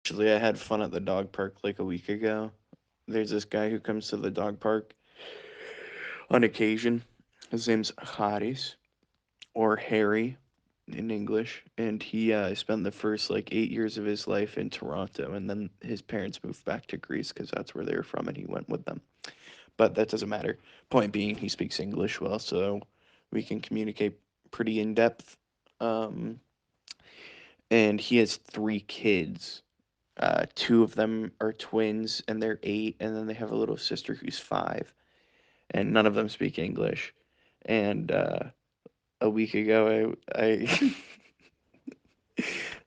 Actually, I had fun at the dog park like a week ago. There's this guy who comes to the dog park on occasion. His name's Haris, or Harry in English, and he spent the first like 8 years of his life in Toronto, and then his parents moved back to Greece because that's where they were from, and he went with them. But that doesn't matter. Point being, he speaks English well, so we can communicate pretty in depth. Um, and he has three kids. Two of them are twins, and they're 8, and then they have a little sister who's 5, and none of them speak English. And a week ago, I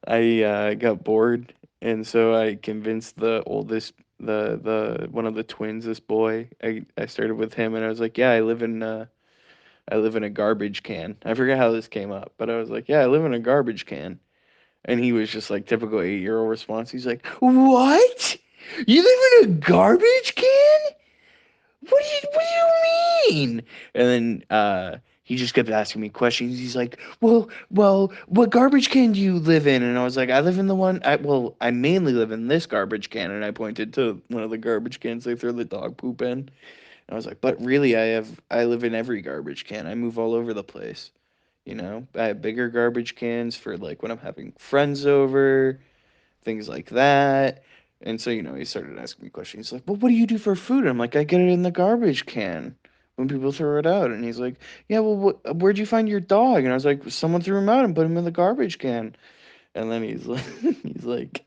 I got bored, and so I convinced the oldest, the one of the twins, this boy. I started with him, and I was like, "Yeah, I live in a garbage can." I forget how this came up, but I was like, "Yeah, I live in a garbage can." And he was just like typical 8-year-old response. He's like, "What? You live in a garbage can? What do you mean?" And then he just kept asking me questions. He's like, "Well, what garbage can do you live in?" And I was like, "I live in the one. I mainly live in this garbage can." And I pointed to one of the garbage cans they throw the dog poop in. And I was like, "But really, I live in every garbage can. I move all over the place. You know, I have bigger garbage cans for like when I'm having friends over, things like that." And so, he started asking me questions. He's like, "Well, what do you do for food?" I'm like, "I get it in the garbage can when people throw it out." And he's like, "Yeah, well, where'd you find your dog?" And I was like, "Someone threw him out and put him in the garbage can." And then he's like, he's like,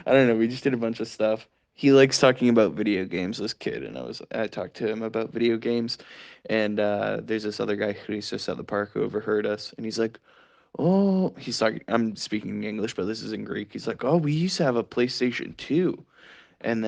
I don't know. We just did a bunch of stuff. He likes talking about video games, this kid, and I talked to him about video games. And there's this other guy, Jesus, at the park who overheard us, and he's like, "Oh," he's talking. I'm speaking English, but this is in Greek. He's like, "Oh, we used to have a PlayStation 2, and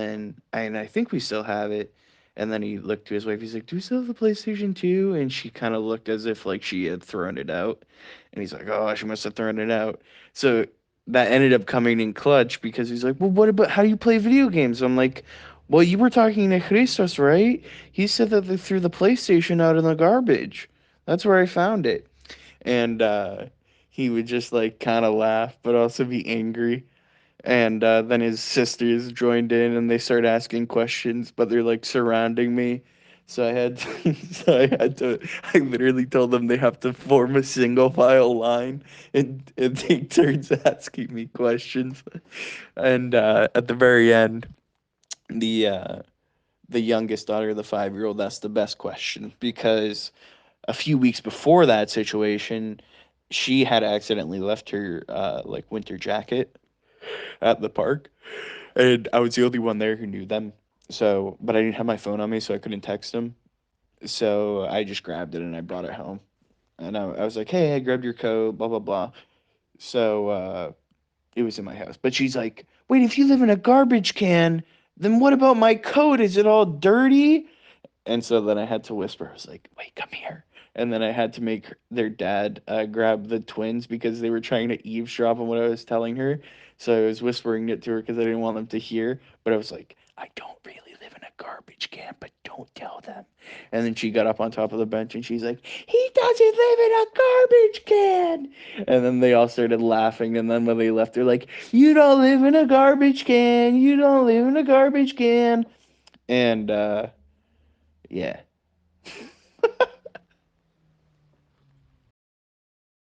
I think we still have it." And then he looked to his wife. He's like, "Do we still have the PlayStation 2?" And she kind of looked as if like she had thrown it out. And he's like, "Oh, she must have thrown it out." So that ended up coming in clutch because he's like, "Well, what about how do you play video games?" I'm like, "Well, you were talking to Christos, right? He said that they threw the PlayStation out in the garbage. That's where I found it." And he would just like kind of laugh, but also be angry. And then his sisters joined in, and they started asking questions, but they're like surrounding me. So I had to, I literally told them they have to form a single file line and take turns asking me questions. And at the very end, the uh, the youngest daughter, the 5-year-old, asked the best question because a few weeks before that situation, she had accidentally left her like winter jacket at the park, and I was the only one there who knew them. So, but I didn't have my phone on me, so I couldn't text them. So I just grabbed it and I brought it home. And I was like, "Hey, I grabbed your coat, blah blah blah." So it was in my house. But she's like, "Wait, if you live in a garbage can, then what about my coat? Is it all dirty?" And so then I had to whisper. I was like, "Wait, come here." And then I had to make their dad grab the twins because they were trying to eavesdrop on what I was telling her. So I was whispering it to her because I didn't want them to hear. But I was like, "I don't really live in a garbage can, but don't tell them." And then she got up on top of the bench and she's like, "He doesn't live in a garbage can." And then they all started laughing. And then when they left, they're like, "You don't live in a garbage can. You don't live in a garbage can." And yeah.